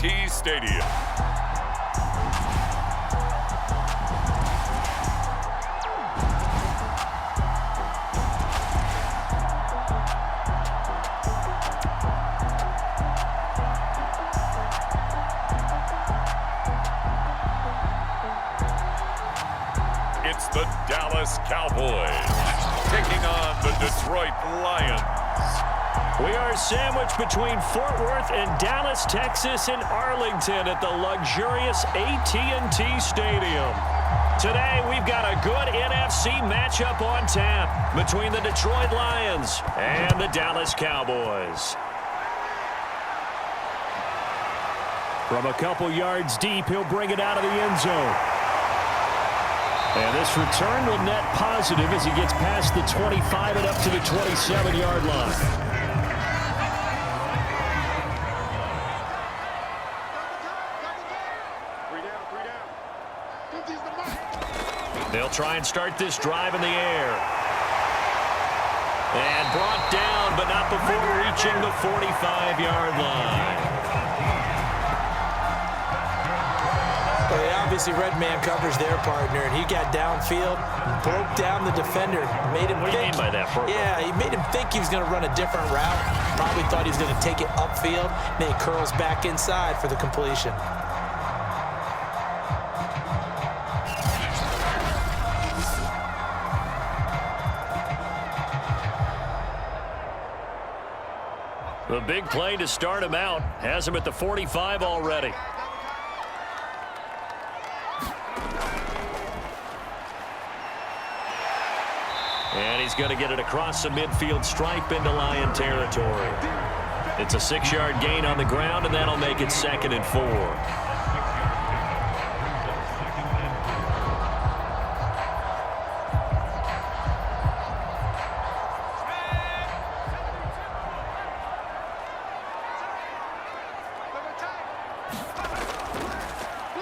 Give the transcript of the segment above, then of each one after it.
AT&T Stadium. It's the Dallas Cowboys taking on the Detroit Lions. We are sandwiched between Fort Worth and Dallas, Texas, and Arlington at the luxurious AT&T Stadium. Today, we've got a good NFC matchup on tap between the Detroit Lions and the Dallas Cowboys. From a couple yards deep, he'll bring it out of the end zone. And this return will net positive as he gets past the 25 and up to the 27-yard line. They'll try and start this drive in the air. And brought down, but not before reaching the 45-yard line. Well, they obviously red man covers their partner, and he got downfield, broke down the defender, made him What do you mean by that, Purple? Yeah, he made him think he was going to run a different route. Probably thought he was going to take it upfield. Then he curls back inside for the completion. The big play to start him out has him at the 45 already. And he's going to get it across the midfield stripe into Lion territory. It's a 6-yard gain on the ground, and that'll make it 2nd and 4.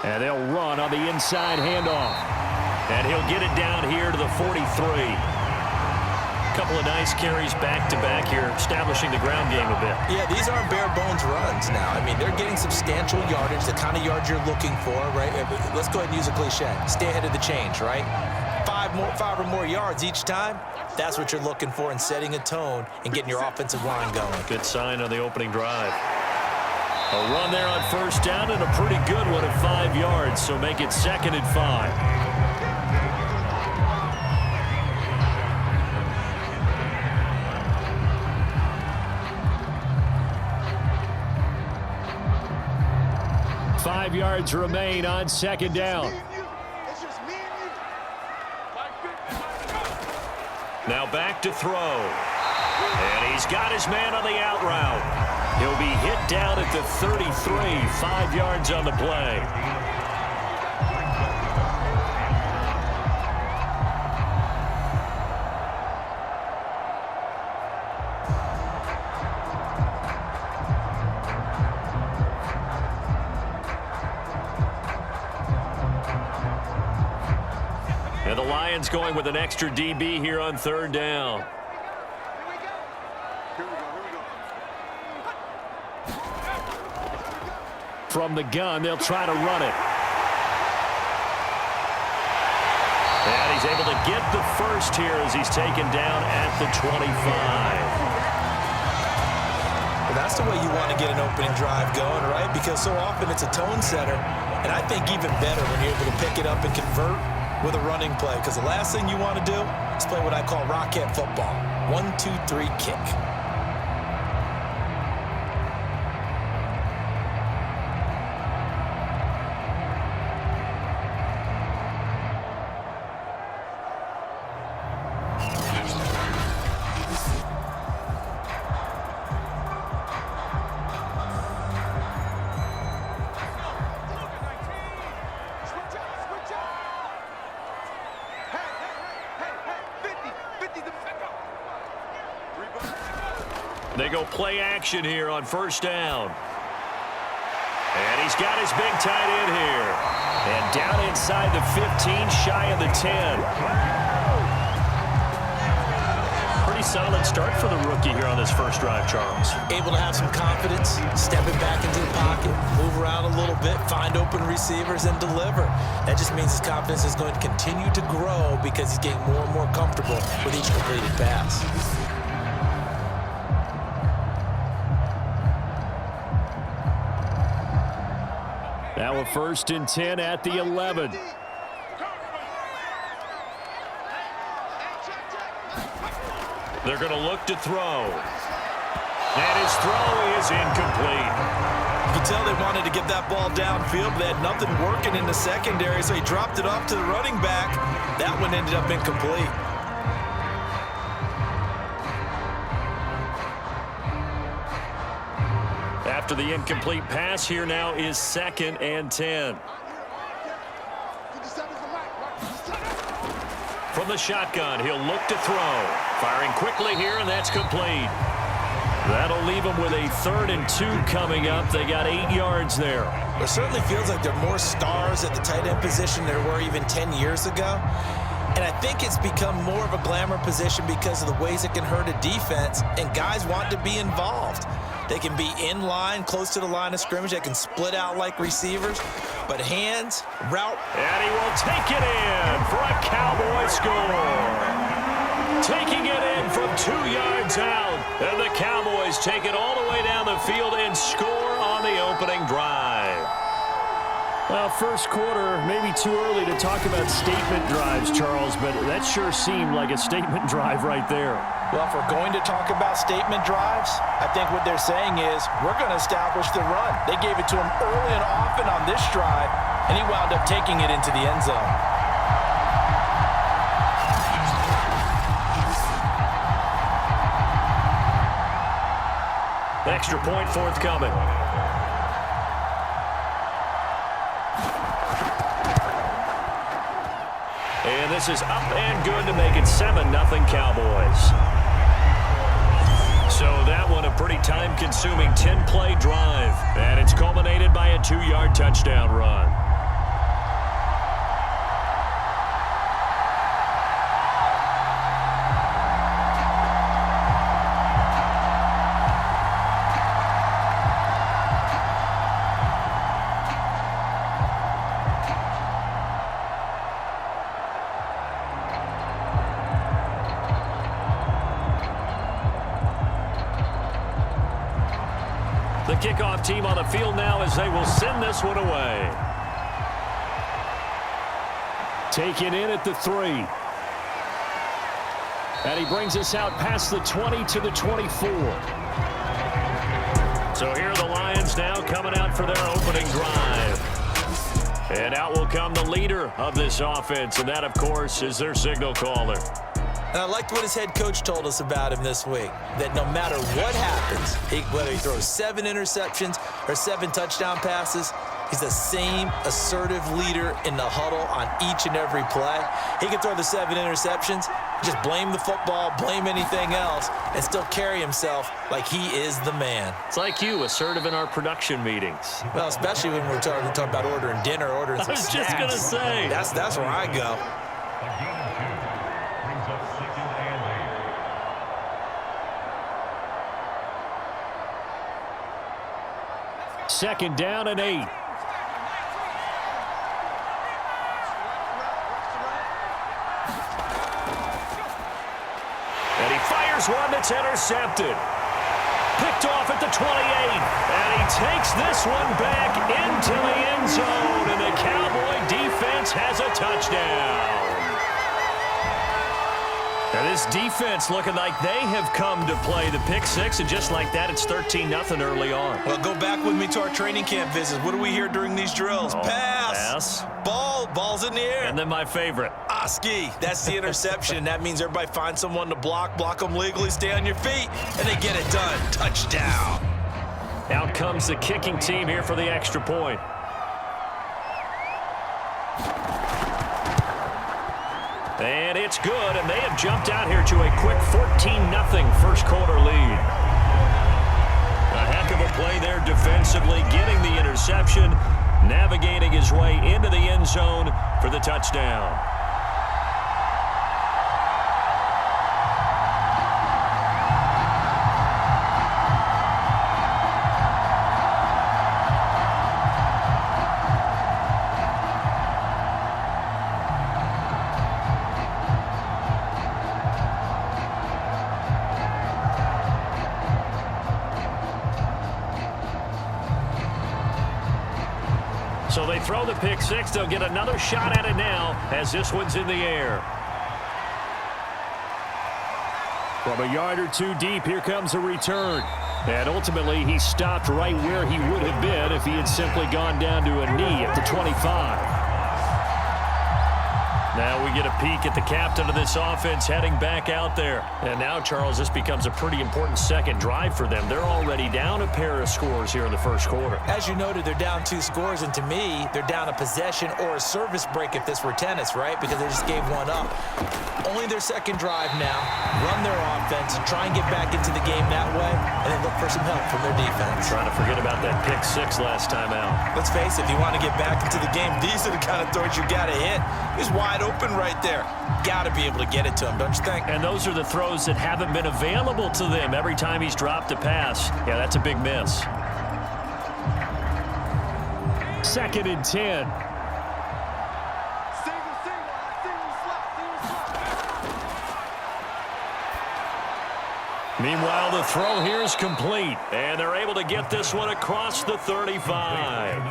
And they'll run on the inside handoff. And he'll get it down here to the 43. Couple of nice carries back-to-back here, establishing the ground game a bit. Yeah, these aren't bare-bones runs now. I mean, they're getting substantial yardage, the kind of yards you're looking for, right? Let's go ahead and use a cliche. Stay ahead of the change, right? Five or more yards each time. That's what you're looking for in setting a tone and getting your offensive line going. Good sign on the opening drive. A run there on first down and a pretty good one at 5 yards, so make it 2nd and 5. Five yards remain on 2nd down. Now back to throw. And he's got his man on the out route. He'll be hit down at the 33, 5 yards on the play. And the Lions going with an extra DB here on 3rd down. From the gun, they'll try to run it. And he's able to get the first here as he's taken down at the 25. Well, that's the way you want to get an opening drive going, right? Because so often it's a tone setter. And I think even better when you're able to pick it up and convert with a running play. Because the last thing you want to do is play what I call rocket football. 1, 2, 3, kick. They go play action here on first down. And he's got his big tight end here. And down inside the 15, shy of the 10. pretty solid start for the rookie here on this first drive, Charles. Able to have some confidence, stepping back into the pocket, move around a little bit, find open receivers, and deliver. That just means his confidence is going to continue to grow because he's getting more and more comfortable with each completed pass. Now a 1st and 10 at the 11. They're going to look to throw. And his throw is incomplete. You can tell they wanted to get that ball downfield, but they had nothing working in the secondary, so he dropped it off to the running back. That one ended up incomplete. After the incomplete pass, here now is 2nd and 10. From the shotgun, he'll look to throw. Firing quickly here, and that's complete. That'll leave them with a 3rd and 2 coming up. They got 8 yards there. It certainly feels like there are more stars at the tight end position than there were even 10 years ago. And I think it's become more of a glamour position because of the ways it can hurt a defense, and guys want to be involved. They can be in line, close to the line of scrimmage. They can split out like receivers. But hands, route. And he will take it in for a Cowboy score. Taking it in from 2 yards out. And the Cowboys take it all the way down the field and score on the opening drive. Well, first quarter, maybe too early to talk about statement drives, Charles, but that sure seemed like a statement drive right there. Well, if we're going to talk about statement drives, I think what they're saying is we're going to establish the run. They gave it to him early and often on this drive, and he wound up taking it into the end zone. Extra point forthcoming. And this is up and good to make it 7-0 Cowboys. So that one a pretty time-consuming 10-play drive. And it's culminated by a 2-yard touchdown run. The kickoff team on the field now as they will send this one away. Taken in at the 3. And he brings us out past the 20 to the 24. So here are the Lions now coming out for their opening drive. And out will come the leader of this offense, and that, of course, is their signal caller. And I liked what his head coach told us about him this week, that no matter what happens, whether he throws 7 interceptions or 7 touchdown passes, he's the same assertive leader in the huddle on each and every play. He can throw the 7 interceptions, just blame the football, blame anything else, and still carry himself like he is the man. It's like you, assertive in our production meetings. Well, especially when we're talking about ordering dinner, ordering some snacks. I was just going to say. That's where I go. Second down and 8. And he fires one that's intercepted. Picked off at the 28. And he takes this one back into the end zone. And the Cowboy defense has a touchdown. And this defense looking like they have come to play the pick 6, and just like that, it's 13-0 early on. Well, go back with me to our training camp visits. What do we hear during these drills? Pass. Ball's in the air. And then my favorite. Ski. That's the interception, and that means everybody find someone to block them legally, stay on your feet, and they get it done. Touchdown. Out comes the kicking team here for the extra point. And it's good, and they have jumped out here to a quick 14-0 first quarter lead. A heck of a play there defensively, getting the interception, navigating his way into the end zone for the touchdown. So they throw the pick six. They'll get another shot at it now as this one's in the air. From a yard or two deep, here comes a return. And ultimately, he stopped right where he would have been if he had simply gone down to a knee at the 25. Now we get a peek at the captain of this offense heading back out there. And now, Charles, this becomes a pretty important second drive for them. They're already down a pair of scores here in the first quarter. As you noted, they're down 2 scores, and to me, they're down a possession or a service break if this were tennis, right? Because they just gave one up. Only their second drive now. Run their offense, try and get back into the game that way, and then look for some help from their defense. Trying to forget about that pick six last time out. Let's face it, if you want to get back into the game, these are the kind of throws you got to hit. He's wide open right there. Got to be able to get it to him, don't you think? And those are the throws that haven't been available to them every time he's dropped a pass. Yeah, that's a big miss. 2nd and 10. Meanwhile, the throw here is complete, and they're able to get this one across the 35.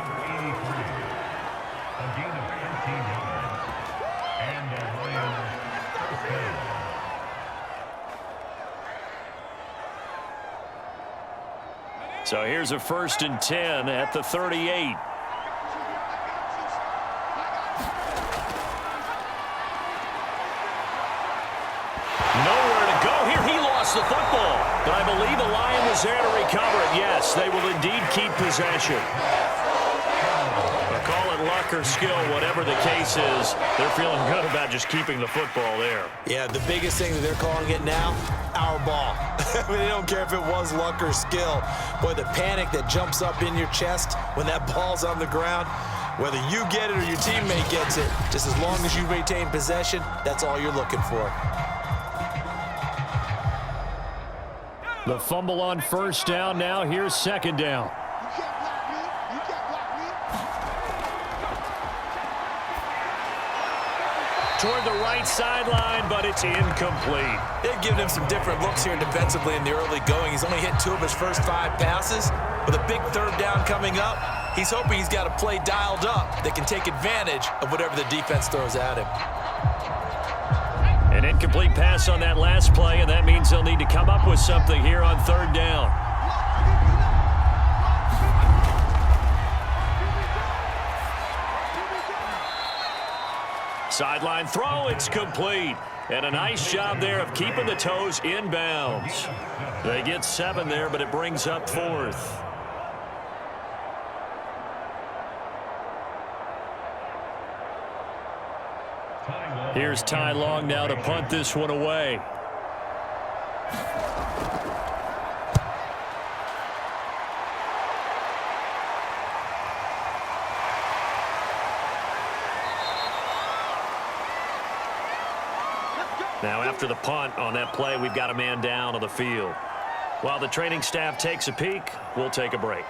So here's a 1st and 10 at the 38. Nowhere to go here. He lost the football. But I believe the Lion was there to recover it. Yes, they will indeed keep possession. But call it luck or skill, whatever the case is, they're feeling good about just keeping the football there. Yeah, the biggest thing that they're calling it now, our ball. I mean, they don't care if it was luck or skill. Boy, the panic that jumps up in your chest when that ball's on the ground, whether you get it or your teammate gets it, just as long as you maintain possession, that's all you're looking for. The fumble on 1st down. Now here's 2nd down. Toward the right sideline, but it's incomplete. They've given him some different looks here defensively in the early going. He's only hit 2 of his first 5 passes. With a big 3rd down coming up, he's hoping he's got a play dialed up that can take advantage of whatever the defense throws at him. An incomplete pass on that last play, and that means they'll need to come up with something here on 3rd down. Sideline throw, it's complete. And a nice job there of keeping the toes in bounds. They get 7 there, but it brings up 4th. Here's Ty Long now to punt this one away. Now after the punt on that play, we've got a man down on the field. While the training staff takes a peek, we'll take a break.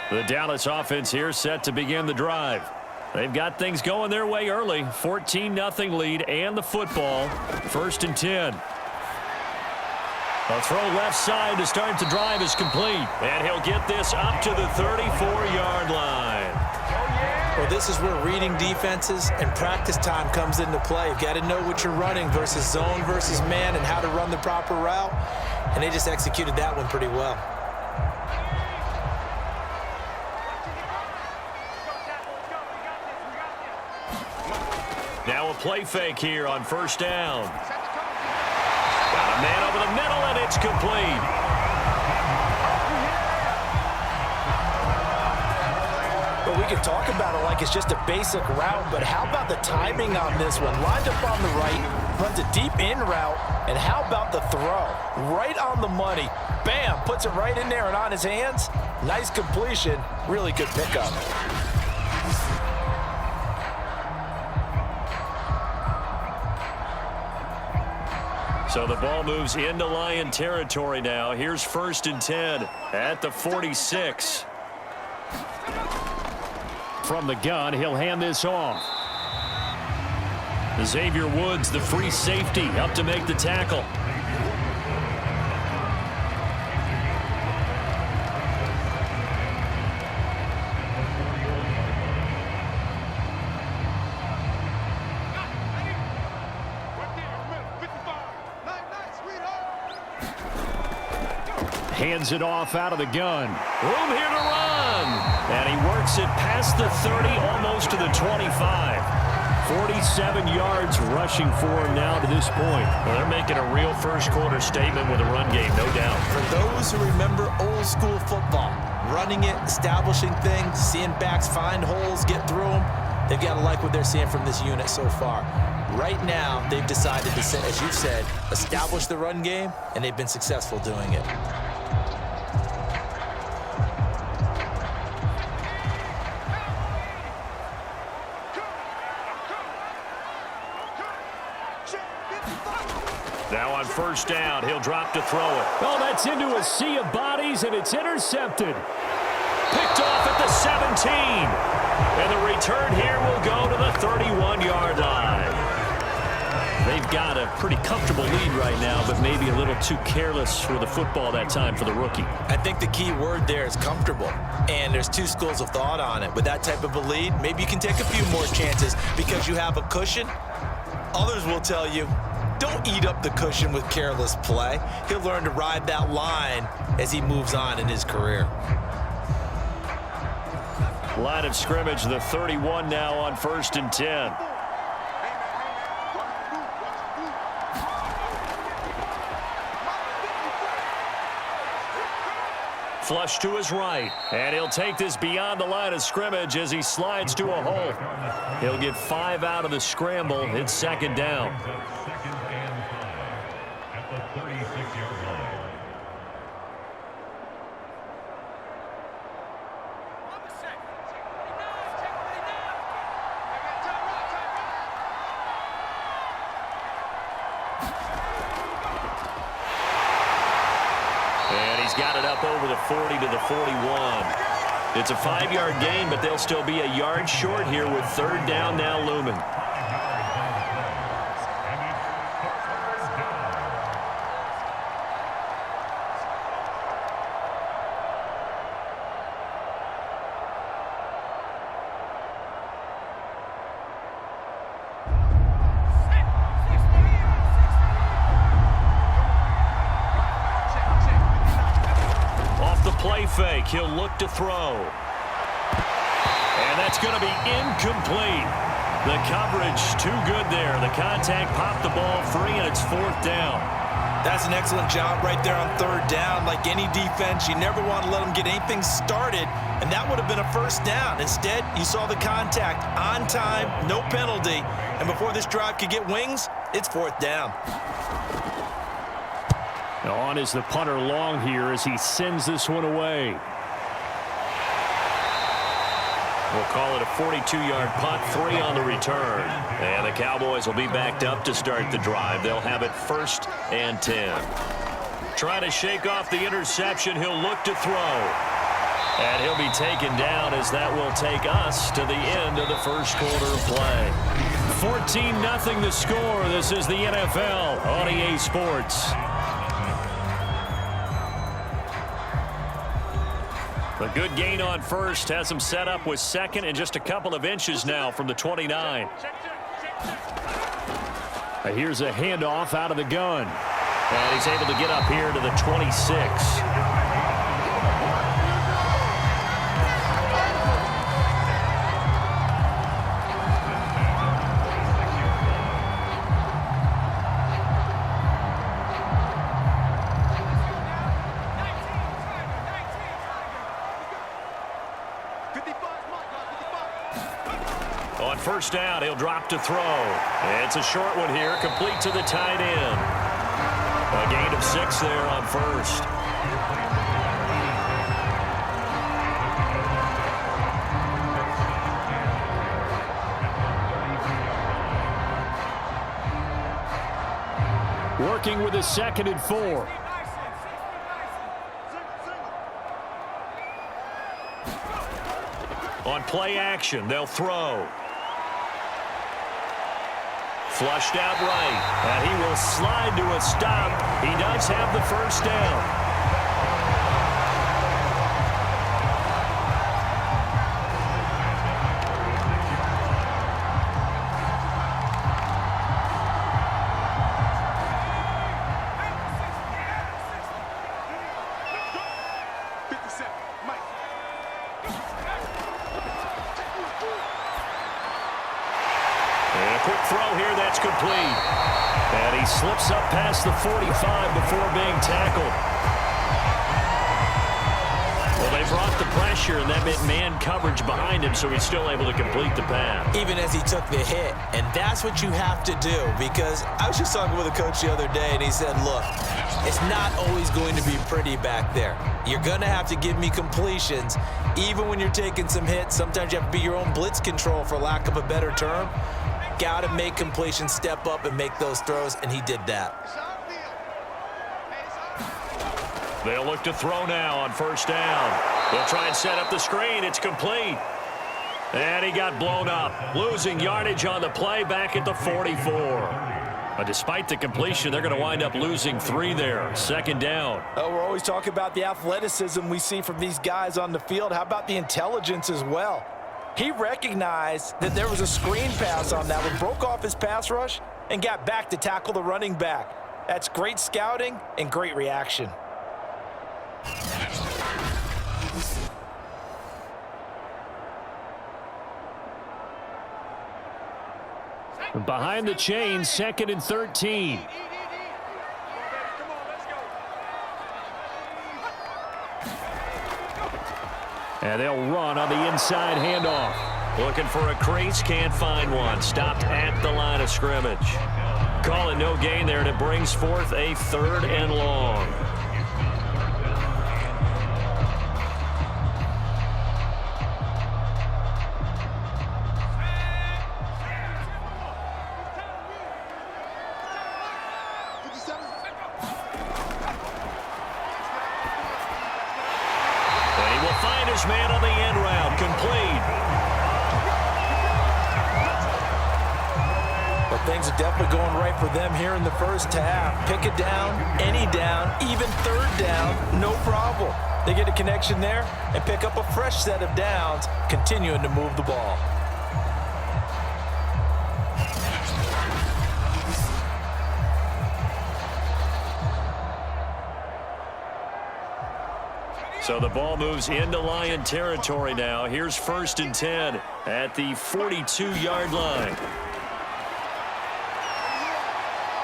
The Dallas offense here set to begin the drive. They've got things going their way early. 14-0 lead and the football. 1st and 10. A throw left side to start the drive is complete. And he'll get this up to the 34-yard line. Well, this is where reading defenses and practice time comes into play. You've got to know what you're running versus zone versus man and how to run the proper route. And they just executed that one pretty well. Now a play fake here on 1st down. Got a man over the middle, and it's complete. Well, we could talk about it like it's just a basic route, but how about the timing on this one? Lined up on the right, runs a deep in route, and how about the throw? Right on the money. Bam, puts it right in there and on his hands. Nice completion, really good pickup. So the ball moves into Lion territory now. Here's 1st and 10 at the 46. From the gun, he'll hand this off. Xavier Woods, the free safety, up to make the tackle. Hands it off out of the gun. Room here to run. And he works it past the 30, almost to the 25. 47 yards rushing for him now to this point. Well, they're making a real first-quarter statement with a run game, no doubt. For those who remember old-school football, running it, establishing things, seeing backs find holes, get through them, they've got to like what they're seeing from this unit so far. Right now, they've decided to, as you said, establish the run game, and they've been successful doing it. Now on first down, he'll drop to throw it. Oh, that's into a sea of bodies, and it's intercepted. Picked off at the 17. And the return here will go to the 31-yard line. They've got a pretty comfortable lead right now, but maybe a little too careless with the football that time for the rookie. I think the key word there is comfortable, and there's two schools of thought on it. With that type of a lead, maybe you can take a few more chances because you have a cushion. Others will tell you, don't eat up the cushion with careless play. He'll learn to ride that line as he moves on in his career. Line of scrimmage, the 31 now on 1st and 10. Flush to his right, and he'll take this beyond the line of scrimmage as he slides to a hole. He'll get 5 out of the scramble. It's second down. Got it up over the 40 to the 41. It's a 5-yard gain, but they'll still be a yard short here with third down now looming. Play fake. He'll look to throw. And that's going to be incomplete. The coverage too good there. The contact popped the ball free, and it's fourth down. That's an excellent job right there on third down. Like any defense, you never want to let them get anything started, and that would have been a first down. Instead, you saw the contact on time, no penalty, and before this drive could get wings, it's fourth down. Now on is the punter long here as he sends this one away. We'll call it a 42-yard punt, 3 on the return. And the Cowboys will be backed up to start the drive. They'll have it 1st and 10. Trying to shake off the interception. He'll look to throw. And he'll be taken down as that will take us to the end of the first quarter of play. 14-0 the score. This is the NFL on EA Sports. A good gain on first has him set up with second and just a couple of inches now from the 29. Here's a handoff out of the gun. And he's able to get up here to the 26. On first down, he'll drop to throw. It's a short one here, complete to the tight end. A gain of 6 there on first. Working with a 2nd and 4. On play action, they'll throw. Flushed out right, and he will slide to a stop. He does have the first down. Complete. And he slips up past the 45 before being tackled. Well, they brought the pressure, and that meant man coverage behind him, so he's still able to complete the pass. Even as he took the hit. And that's what you have to do, because I was just talking with a coach the other day, and he said, look, it's not always going to be pretty back there. You're going to have to give me completions. Even when you're taking some hits, sometimes you have to be your own blitz control, for lack of a better term. Got to make completions, step up, and make those throws, and he did that. They'll look to throw now on first down. They'll try and set up the screen. It's complete. And he got blown up, losing yardage on the play back at the 44. But despite the completion, they're going to wind up losing 3 there. Second down. Oh, we're always talking about the athleticism we see from these guys on the field. How about the intelligence as well? He recognized that there was a screen pass on that one, broke off his pass rush, and got back to tackle the running back. That's great scouting and great reaction. Behind the chains, 2nd and 13. And they'll run on the inside handoff. Looking for a crease, can't find one. Stopped at the line of scrimmage. Calling no gain there, and it brings forth a 3rd and long. Find his man on the end route, complete. Well, things are definitely going right for them here in the first half. Pick a down, any down, even 3rd down, no problem. They get a connection there and pick up a fresh set of downs, continuing to move the ball. So the ball moves into Lion territory now. Here's 1st and 10 at the 42-yard line.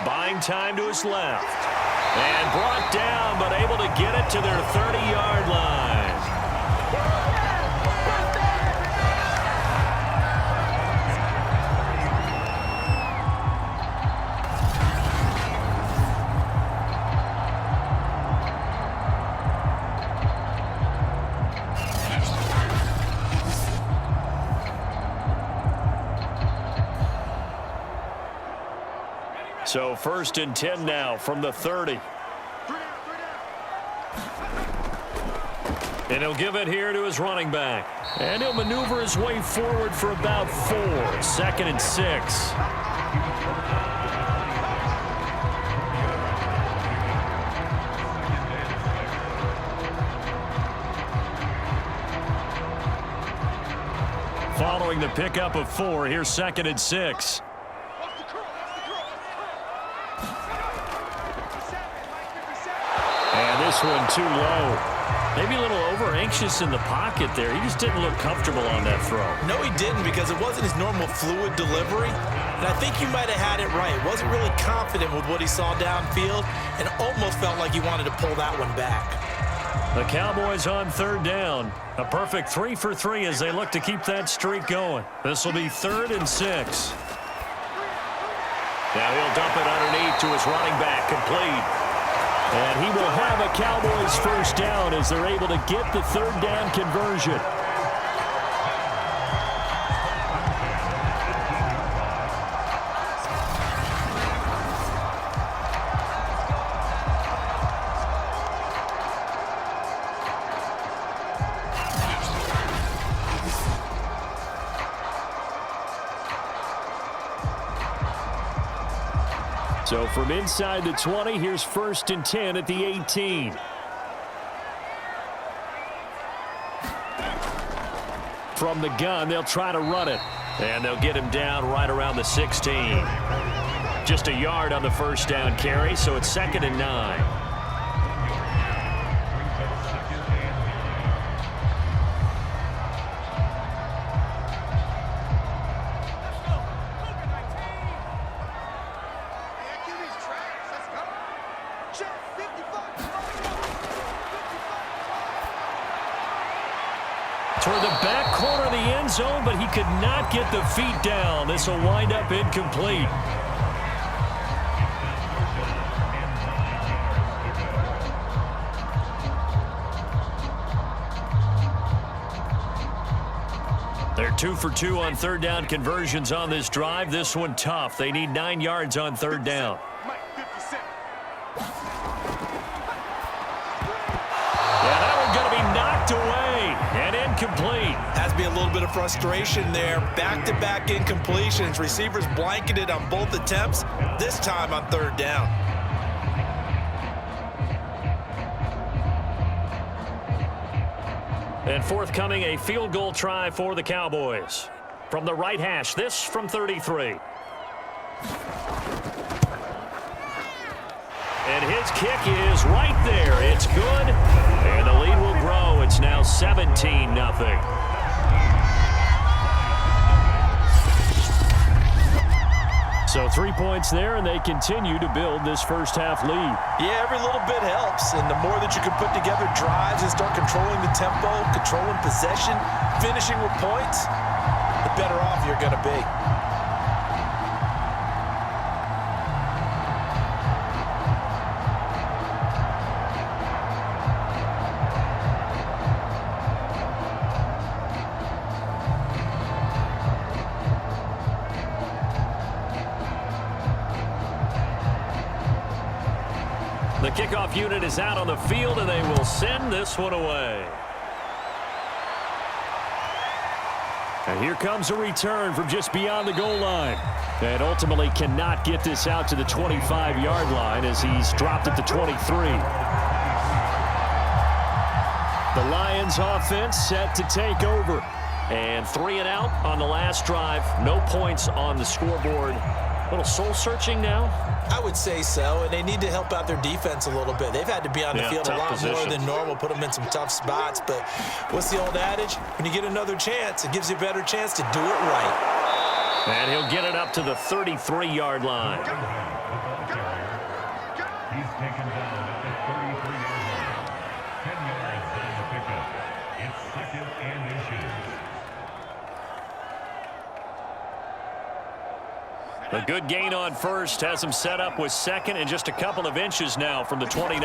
Buying time to his left. And brought down, but able to get it to their 30-yard line. So 1st and 10 now from the 30. And he'll give it here to his running back. And he'll maneuver his way forward for about 4. 2nd and 6. Following the pickup of 4, here's 2nd and 6. And this one too low. Maybe a little over-anxious in the pocket there. He just didn't look comfortable on that throw. No, he didn't, because it wasn't his normal fluid delivery. And I think you might have had it right. Wasn't really confident with what he saw downfield, and almost felt like he wanted to pull that one back. The Cowboys on 3rd down. A perfect 3 for 3 as they look to keep that streak going. This will be 3rd and 6. Now he'll dump it underneath to his running back, complete. And he will have a Cowboys first down as they're able to get the 3rd down conversion. So from inside the 20, here's 1st and 10 at the 18. From the gun, they'll try to run it. And they'll get him down right around the 16. Just a yard on the first down carry, so it's 2nd and 9. Toward the back corner of the end zone, but he could not get the feet down. This will wind up incomplete. They're 2 for 2 on 3rd down conversions on this drive. This one tough. They need 9 yards on 3rd down. Yeah, that one's going to be knocked away and incomplete. Has to be a little bit of frustration there. Back-to-back incompletions. Receivers blanketed on both attempts, this time on 3rd down. And forthcoming, a field goal try for the Cowboys. From the right hash, this from 33. And his kick is right there. It's good. And the lead will grow. It's now 17-0. So 3 points there, and they continue to build this first half lead. Yeah, every little bit helps, and the more that you can put together drives and start controlling the tempo, controlling possession, finishing with points, the better off you're going to be. The kickoff unit is out on the field, and they will send this one away. And here comes a return from just beyond the goal line. And ultimately cannot get this out to the 25-yard line as he's dropped at the 23. The Lions offense set to take over. And 3 and out on the last drive. No points on the scoreboard. A little soul-searching now? I would say so, and they need to help out their defense a little bit. They've had to be on the field a lot more than normal, put them in some tough spots. But what's the old adage? When you get another chance, it gives you a better chance to do it right. And he'll get it up to the 33-yard line. He's taken down at the 33-yard line. 10 yards on the pickup. It's 2nd and inches. A good gain on first has him set up with 2nd and just a couple of inches now from the 29.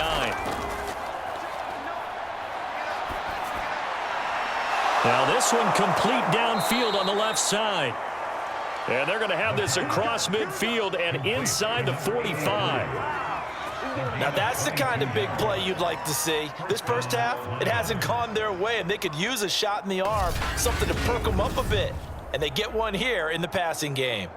Now this one complete downfield on the left side. And they're going to have this across midfield and inside the 45. Now that's the kind of big play you'd like to see. This first half, it hasn't gone their way, and they could use a shot in the arm, something to perk them up a bit. And they get one here in the passing game.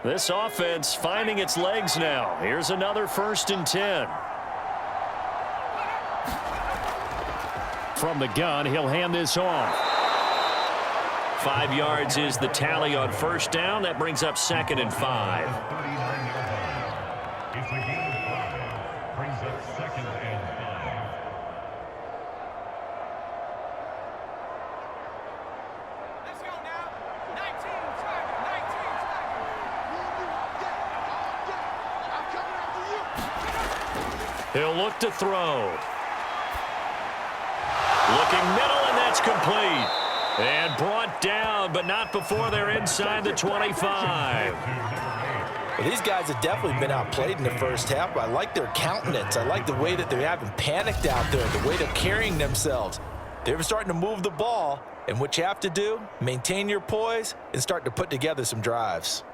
This offense finding its legs now. Here's another 1st and 10. From the gun, he'll hand this off. 5 yards is the tally on 1st down. That brings up 2nd and 5. It's a gain of 5. Brings up 2nd and 5. Let's go now. 19 target, 19 target. I'm coming after you. He'll look to throw. Looking middle, and that's complete. And brought down, but not before they're inside the 25. Well, these guys have definitely been outplayed in the first half, but I like their countenance. I like the way that they haven't panicked out there, the way they're carrying themselves. They're starting to move the ball, and what you have to do, maintain your poise and start to put together some drives.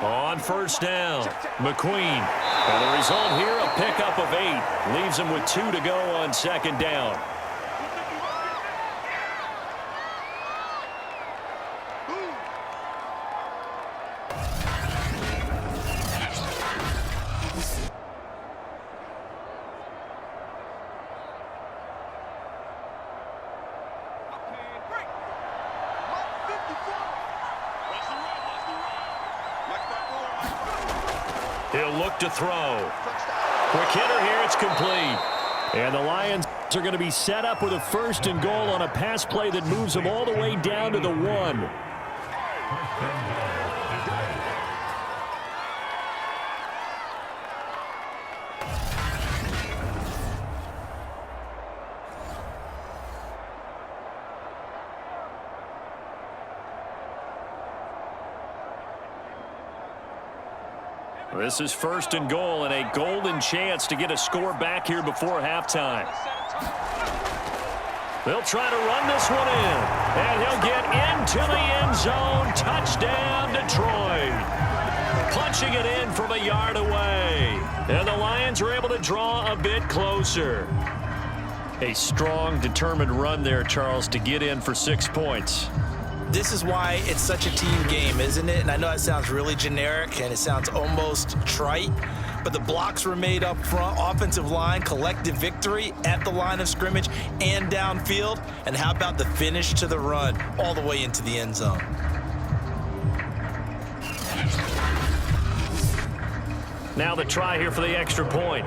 On first down, McQueen. And the result here, a pickup of 8. Leaves him with 2 to go on second down. He'll look to throw. Quick hitter here, it's complete. And the Lions are going to be set up with a 1st and goal on a pass play that moves them all the way down to the 1. This is 1st and goal and a golden chance to get a score back here before halftime. They'll try to run this one in, and he'll get into the end zone. Touchdown, Detroit. Punching it in from a yard away. And the Lions are able to draw a bit closer. A strong, determined run there, Charles, to get in for 6 points. This is why it's such a team game, isn't it? And I know it sounds really generic and it sounds almost trite, but the blocks were made up front, offensive line, collective victory at the line of scrimmage and downfield. And how about the finish to the run all the way into the end zone? Now the try here for the extra point.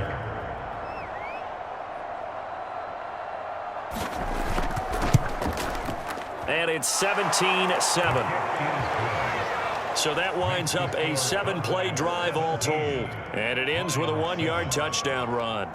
And it's 17-7. So that winds up a 7-play drive all told. And it ends with a 1-yard touchdown run.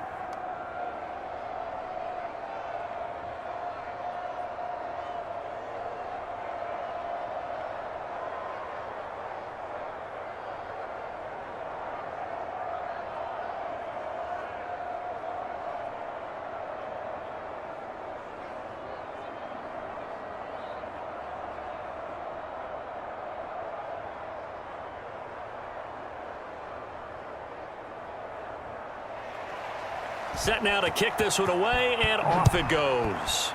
Set now to kick this one away, and off it goes.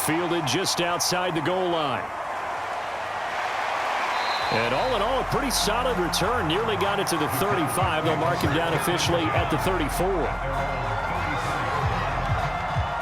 Fielded just outside the goal line. And all in all, a pretty solid return. Nearly got it to the 35. They'll mark him down officially at the 34.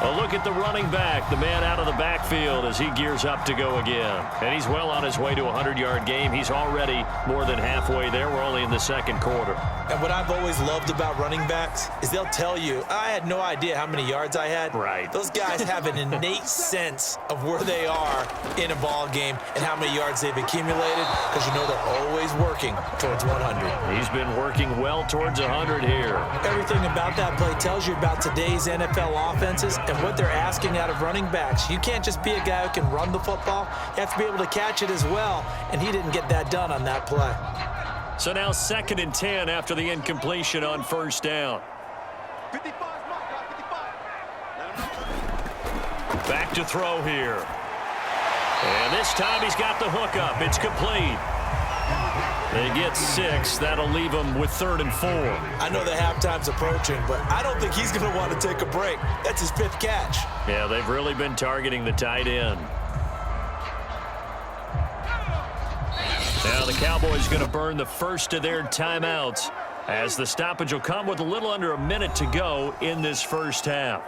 A look at the running back, the man out of the backfield as he gears up to go again. And he's well on his way to a 100-yard game. He's already more than halfway there. We're only in the second quarter. And what I've always loved about running backs is they'll tell you, I had no idea how many yards I had. Right. Those guys have an innate sense of where they are in a ball game and how many yards they've accumulated, because you know they're always working towards 100. He's been working well towards 100 here. Everything about that play tells you about today's NFL offenses and what they're asking out of running backs. You can't just be a guy who can run the football. You have to be able to catch it as well, and he didn't get that done on that play. So now 2nd and 10 after the incompletion on first down. 55, Mark, 55. Back to throw here. And this time he's got the hook up. It's complete. They get 6. That'll leave them with 3rd and 4. I know the halftime's approaching, but I don't think he's going to want to take a break. That's his 5th catch. Yeah, they've really been targeting the tight end. Now the Cowboys going to burn the first of their timeouts as the stoppage will come with a little under a minute to go in this first half.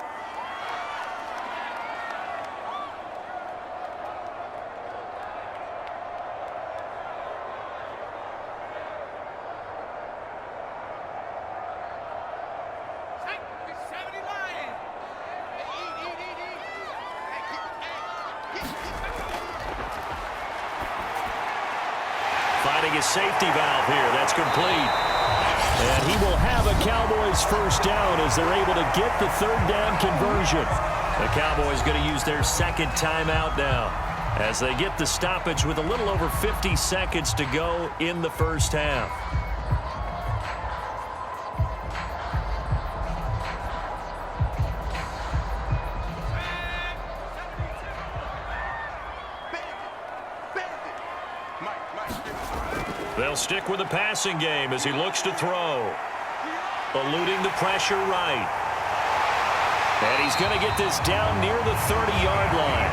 Finding his safety valve here. That's complete. And he will have a Cowboys first down as they're able to get the 3rd down conversion. The Cowboys going to use their 2nd timeout now as they get the stoppage with a little over 50 seconds to go in the first half. Mike. They'll stick with the passing game as he looks to throw. Eluding the pressure right. And he's going to get this down near the 30-yard line.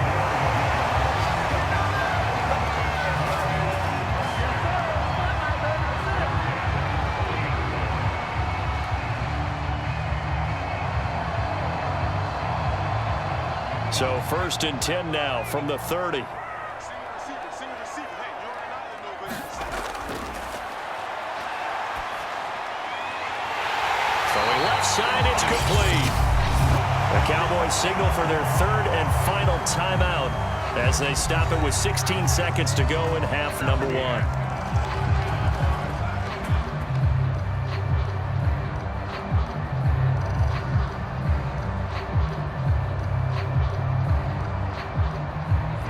So 1st and 10 now from the 30. Side, it's complete. The Cowboys signal for their 3rd and final timeout as they stop it with 16 seconds to go in half number 1.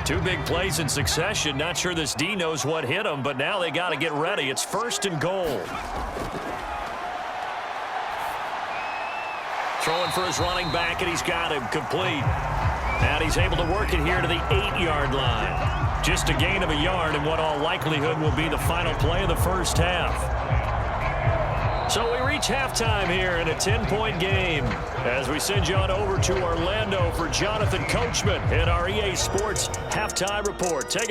Two big plays in succession. Not sure this D knows what hit him, but now they got to get ready. It's 1st and goal. Throwing for his running back, and he's got him complete. And he's able to work it here to the 8-yard line. Just a gain of a yard in what all likelihood will be the final play of the first half. So we reach halftime here in a 10-point game as we send you on over to Orlando for Jonathan Coachman in our EA Sports Halftime Report. Take it